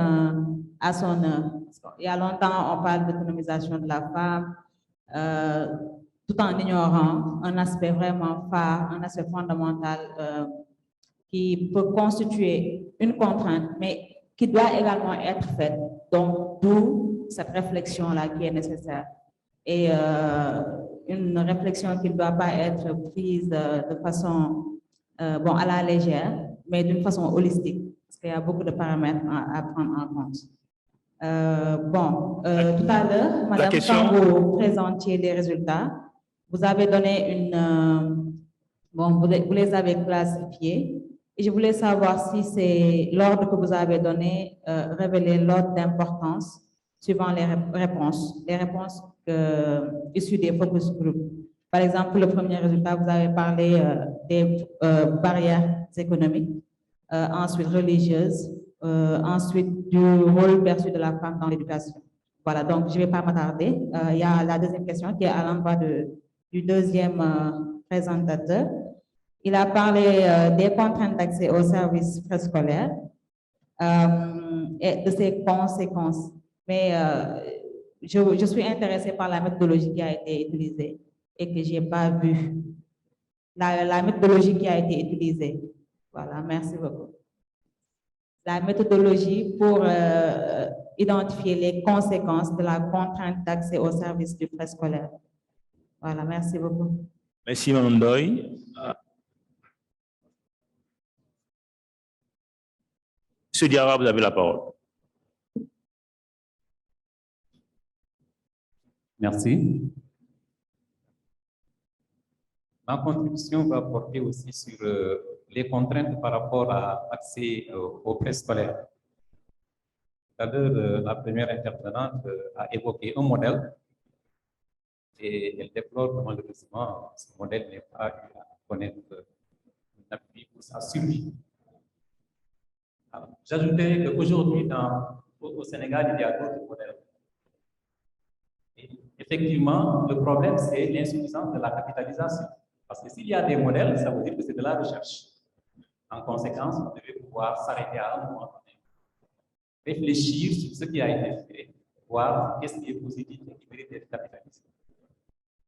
à son heure. Il y a longtemps, on parle d'autonomisation de la femme, tout en ignorant un aspect vraiment phare, un aspect fondamental qui peut constituer une contrainte, mais qui doit également être faite. Donc, d'où cette réflexion-là qui est nécessaire. Et une réflexion qui ne doit pas être prise de façon bon, à la légère, mais d'une façon holistique, parce qu'il y a beaucoup de paramètres à prendre en compte. Tout à l'heure, Madame, quand vous présentiez les résultats, vous avez donné une... vous les avez classifiés. Et je voulais savoir si c'est l'ordre que vous avez donné révélait l'ordre d'importance suivant les réponses issues des focus group. Par exemple, le premier résultat, vous avez parlé des barrières économiques, ensuite religieuses, ensuite du rôle perçu de la femme dans l'éducation. Voilà, donc je ne vais pas m'attarder. Il y a la deuxième question qui est à l'endroit du deuxième présentateur. Il a parlé des contraintes d'accès aux services préscolaires et de ses conséquences. Mais je suis intéressée par la méthodologie qui a été utilisée et que je n'ai pas vue. La méthodologie qui a été utilisée. Voilà, merci beaucoup. la méthodologie pour identifier les conséquences de la contrainte d'accès aux services du préscolaire. Voilà, merci beaucoup. Merci, Mme Ndoye. Monsieur Diarra, vous avez la parole. Merci. Ma contribution va porter aussi sur les contraintes par rapport à l'accès au préscolaire. Tout à l'heure, la première intervenante a évoqué un modèle et elle déplore que malheureusement ce modèle n'est pas eu à connaître un appui pour sa survie. J'ajouterais qu'aujourd'hui, au Sénégal, il y a d'autres modèles. Et effectivement, le problème, c'est l'insuffisance de la capitalisation. Parce que s'il y a des modèles, ça veut dire que c'est de la recherche. En conséquence, vous devez pouvoir s'arrêter à un moment donné, réfléchir sur ce qui a été fait, voir qu'est-ce qui est positif et qui mérite d'être capitalisé.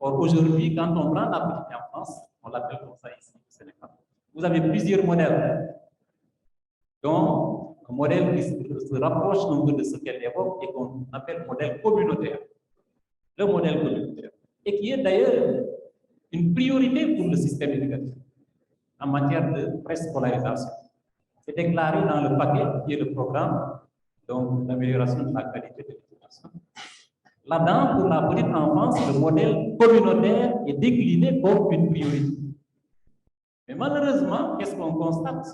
Or, aujourd'hui, quand on prend la petite enfance, on l'appelle comme ça ici au Sénégal, vous avez plusieurs modèles. Donc, un modèle qui se rapproche un peu de ce qu'elle évoque et qu'on appelle modèle communautaire. Le modèle communautaire. Et qui est d'ailleurs une priorité pour le système éducatif en matière de préscolarisation. C'est déclaré dans le paquet qui est le programme d'amélioration de la qualité de l'éducation. Là-dedans, pour la petite enfance, le modèle communautaire est décliné comme une priorité. Mais malheureusement, qu'est-ce qu'on constate?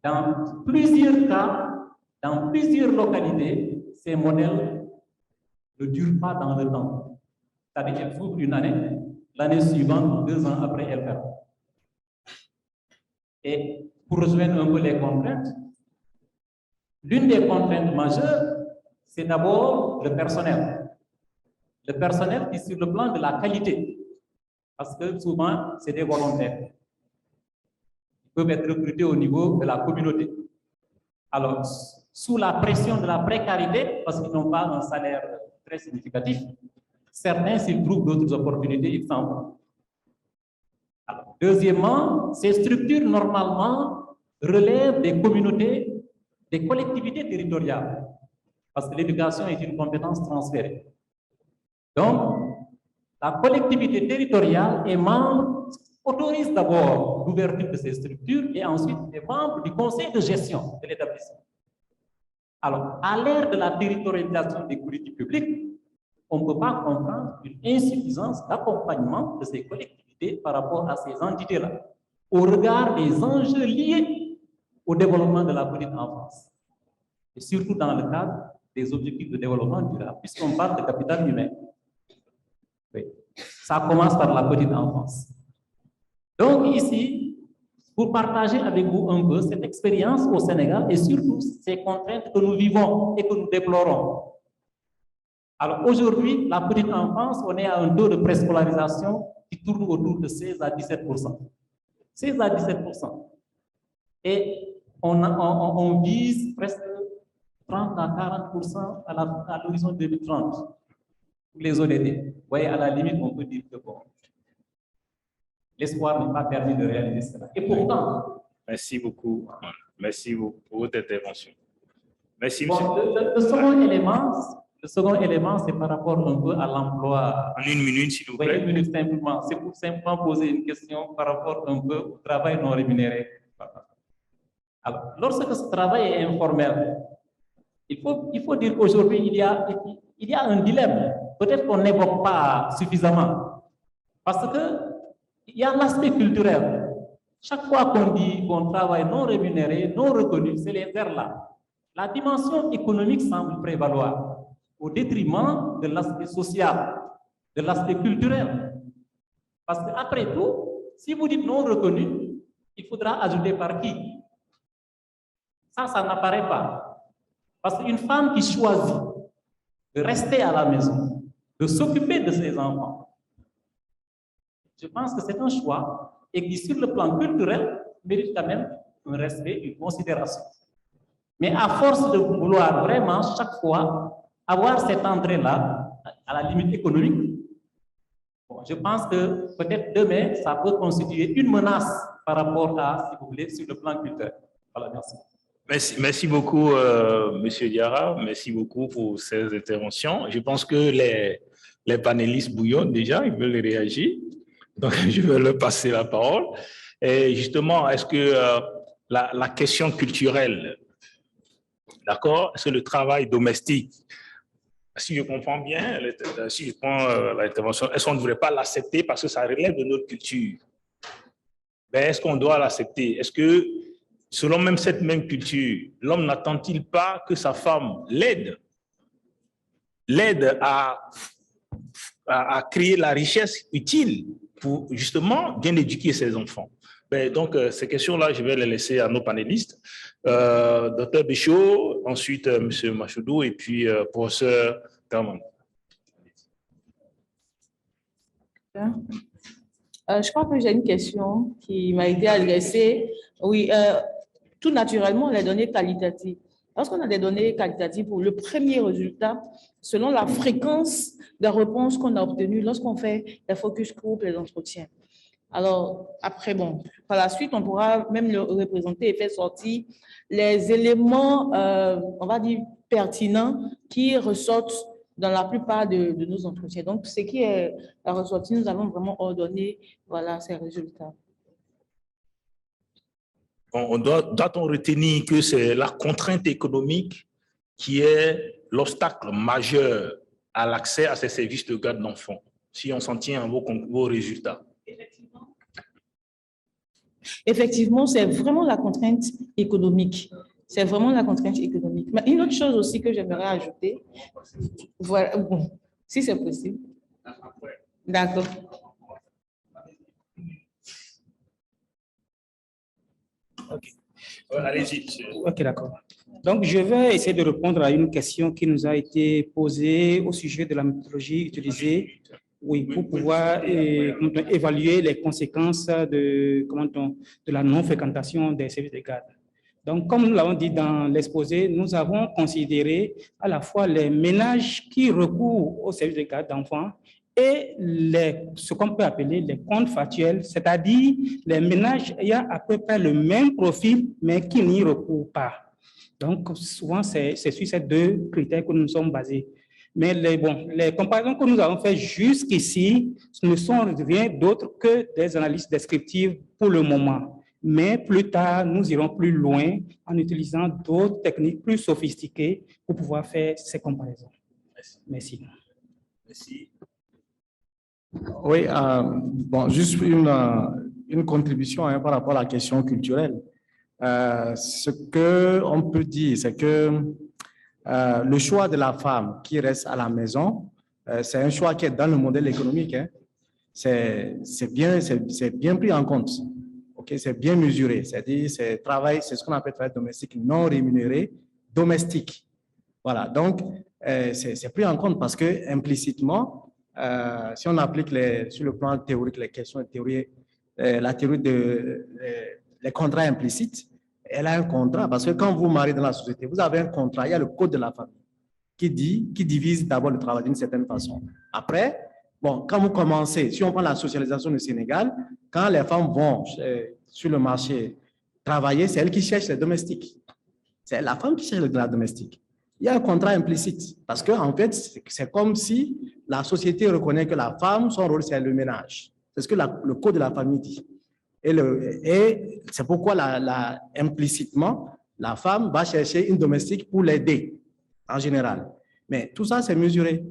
Dans plusieurs cas, dans plusieurs localités, ces modèles ne durent pas dans le temps. C'est-à-dire qu'elles s'ouvrent une année, l'année suivante, 2 ans après, elles ferment. Et pour rejoindre un peu les contraintes, l'une des contraintes majeures, c'est d'abord le personnel. Le personnel qui est sur le plan de la qualité. Parce que souvent, c'est des volontaires. Ils peuvent être recrutés au niveau de la communauté. Alors, sous la pression de la précarité, parce qu'ils n'ont pas un salaire très significatif, certains, s'ils trouvent d'autres opportunités, ils s'en vont. Alors, deuxièmement, ces structures, normalement, relèvent des communautés, des collectivités territoriales, parce que l'éducation est une compétence transférée. Donc, la collectivité territoriale est membre, autorise d'abord l'ouverture de ces structures et ensuite est membre du conseil de gestion de l'établissement. Alors, à l'ère de la territorialisation des politiques publiques, on ne peut pas comprendre une insuffisance d'accompagnement de ces collectivités par rapport à ces entités-là, au regard des enjeux liés au développement de la petite enfance, et surtout dans le cadre des objectifs de développement durable, puisqu'on parle de capital humain. Oui. Ça commence par la petite enfance. Donc ici, pour partager avec vous un peu cette expérience au Sénégal et surtout ces contraintes que nous vivons et que nous déplorons. Alors aujourd'hui, la petite enfance, on est à un taux de préscolarisation qui tourne autour de 16 à 17%. 16 à 17%. Et on vise presque 30 à 40% à l'horizon 2030 pour les ODD. Vous voyez, à la limite, on peut dire que bon, l'espoir n'est pas permis de réaliser cela. Et pourtant... Merci beaucoup. Merci beaucoup pour votre intervention. Merci, bon, monsieur. Le second élément, c'est par rapport un peu à l'emploi. En 1 minute, s'il vous plaît. 1 minute simplement. C'est pour simplement poser une question par rapport un peu au travail non rémunéré. Alors, lorsque ce travail est informel, il faut dire qu'aujourd'hui, il y a un dilemme. Peut-être qu'on n'évoque pas suffisamment. Parce qu'il y a l'aspect culturel. Chaque fois qu'on dit qu'on travaille non rémunéré, non reconnu, c'est les terres-là. La dimension économique semble prévaloir au détriment de l'aspect social, de l'aspect culturel. Parce qu'après tout, si vous dites non reconnu, il faudra ajouter par qui? Ça n'apparaît pas. Parce qu'une femme qui choisit de rester à la maison, de s'occuper de ses enfants, je pense que c'est un choix et qui, sur le plan culturel, mérite quand même un respect, une considération. Mais à force de vouloir vraiment, chaque fois, avoir cette entrée-là, à la limite économique, bon, je pense que peut-être demain, ça peut constituer une menace par rapport à, si vous voulez, sur le plan culturel. Voilà, merci. Merci beaucoup, Monsieur Diarra. Merci beaucoup pour ces interventions. Je pense que les panélistes bouillonnent déjà, ils veulent réagir. Donc, je vais leur passer la parole. Et justement, est-ce que la question culturelle, d'accord, est-ce que le travail domestique, si je comprends bien, si je prends l'intervention, est-ce qu'on ne devrait pas l'accepter parce que ça relève de notre culture? Ben, est-ce qu'on doit l'accepter? Est-ce que, selon même cette même culture, l'homme n'attend-il pas que sa femme l'aide à créer la richesse utile pour justement bien éduquer ses enfants? Ben, donc, ces questions-là, je vais les laisser à nos panélistes. Dr Béchaud, ensuite M. Machoudou et puis professeur Garman. Je crois que j'ai une question qui m'a été adressée. Oui, tout naturellement, les données qualitatives. Lorsqu'on a des données qualitatives pour le premier résultat, selon la fréquence de réponses qu'on a obtenues lorsqu'on fait les focus group, les entretiens. Alors, après, bon, par la suite, on pourra même le représenter et faire sortir les éléments, on va dire, pertinents qui ressortent dans la plupart de nos entretiens. Donc, ce qui est ressorti, nous avons vraiment ordonné, voilà, ces résultats. Doit-on retenir que c'est la contrainte économique qui est l'obstacle majeur à l'accès à ces services de garde d'enfants, si on s'en tient à vos résultats? Effectivement, c'est vraiment la contrainte économique. C'est vraiment la contrainte économique. Mais une autre chose aussi que j'aimerais ajouter, voilà, bon, si c'est possible. D'accord. Ok. Allez-y. Ok, d'accord. Donc, je vais essayer de répondre à une question qui nous a été posée au sujet de la méthodologie utilisée, oui, pour pouvoir évaluer les conséquences de la non-fréquentation des services de garde. Donc, comme nous l'avons dit dans l'exposé, nous avons considéré à la fois les ménages qui recourent aux services de garde d'enfants et ce qu'on peut appeler les comptes factuels, c'est-à-dire les ménages ayant à peu près le même profil, mais qui n'y recourent pas. Donc, souvent, c'est sur ces deux critères que nous sommes basés. Mais les comparaisons que nous avons faites jusqu'ici ne sont rien d'autre que des analyses descriptives pour le moment. Mais plus tard, nous irons plus loin en utilisant d'autres techniques plus sophistiquées pour pouvoir faire ces comparaisons. Merci. Merci. Oui, bon, juste une contribution par rapport à la question culturelle. Ce qu'on peut dire, c'est que le choix de la femme qui reste à la maison, c'est un choix qui est dans le modèle économique. Hein. C'est bien pris en compte. Okay, c'est bien mesuré. C'est-à-dire, c'est ce qu'on appelle travail domestique non rémunéré, domestique. Voilà, donc c'est pris en compte parce que implicitement, si on applique sur le plan théorique les questions de théorie, la théorie les contrats implicites, elle a un contrat parce que quand vous mariez dans la société, vous avez un contrat, il y a le code de la famille qui divise d'abord le travail d'une certaine façon. Après, bon, quand vous commencez, si on prend la socialisation du Sénégal, quand les femmes vont sur le marché travailler, c'est elles qui cherchent les domestiques. C'est la femme qui cherche la domestique. Il y a un contrat implicite parce qu'en fait, c'est comme si la société reconnaît que la femme, son rôle, c'est le ménage. C'est ce que le code de la famille dit. Et c'est pourquoi implicitement, la femme va chercher une domestique pour l'aider, en général. Mais tout ça, c'est mesuré.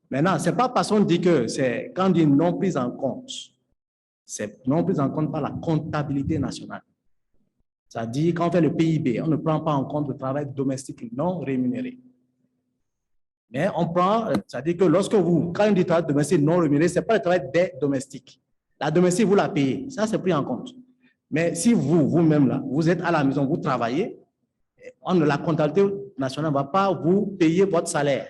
Maintenant, ce n'est pas parce qu'on dit que c'est quand on dit non prise en compte, c'est non prise en compte par la comptabilité nationale. C'est-à-dire, quand on fait le PIB, on ne prend pas en compte le travail domestique non rémunéré. Mais on prend, c'est-à-dire que quand on dit travail domestique non rémunéré, ce n'est pas le travail des domestiques. La domestique, vous la payez. Ça, c'est pris en compte. Mais si vous-même, là, vous êtes à la maison, vous travaillez, la comptabilité nationale ne va pas vous payer votre salaire.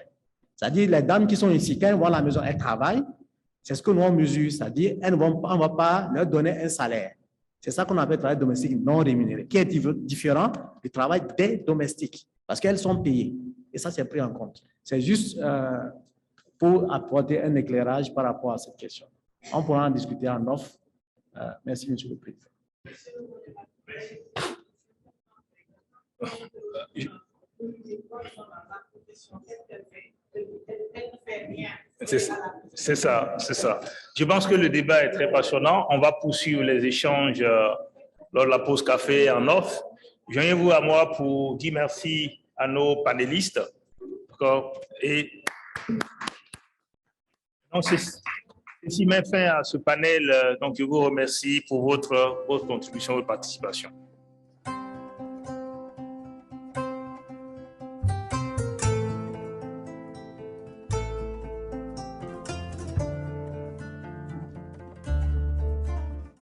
C'est-à-dire, les dames qui sont ici, quand elles vont à la maison, elles travaillent. C'est ce que nous on mesure. C'est-à-dire, on ne va pas leur donner un salaire. C'est ça qu'on appelle le travail domestique non rémunéré, qui est différent du travail des domestiques, parce qu'elles sont payées. Et ça, c'est pris en compte. C'est juste pour apporter un éclairage par rapport à cette question. On pourra en discuter en off. Merci, M. le Président. C'est ça, c'est ça. Je pense que le débat est très passionnant. On va poursuivre les échanges lors de la pause café en off. Joignez-vous à moi pour dire merci à nos panélistes. Et ceci met fin à ce panel. Donc, je vous remercie pour votre contribution, votre participation.